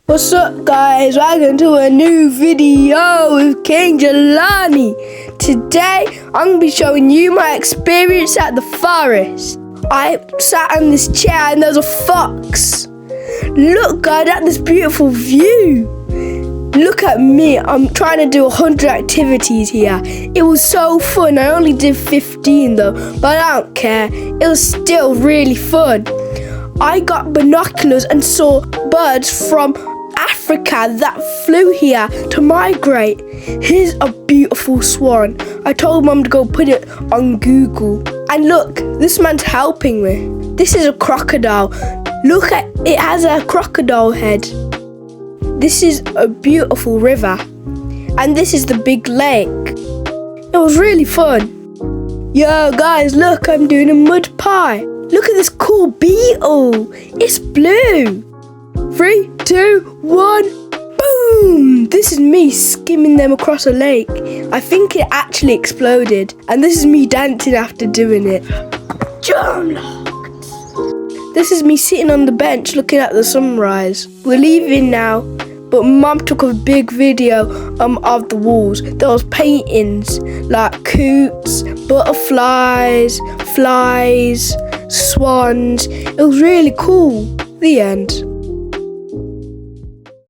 What's up guys, welcome to a new video with King Jelani. Today I'm going to be showing you my experience at the forest. I sat on this chair and there's a fox. Look guys at this beautiful view. Look at me, I'm trying to do 100 activities here. It was so fun, I only did 15 though, but I don't care. It was still really fun. I got binoculars and saw birds from Africa that flew here to migrate. Here's a beautiful swan. I told Mum to go put it on Google. And look, this man's helping me. This is a crocodile. Look at it, has a crocodile head. This is a beautiful river. And this is the big lake. It was really fun. Yo guys, look, I'm doing a mud pie. Look at this cool beetle. It's blue. 3, 2, 1, boom! This is me skimming them across a lake. I think it actually exploded. And this is me dancing after doing it. Jump locked. This is me sitting on the bench looking at the sunrise. We're leaving now, but Mum took a big video of the walls. There was paintings like coots, butterflies, flies, swans. It was really cool. The end.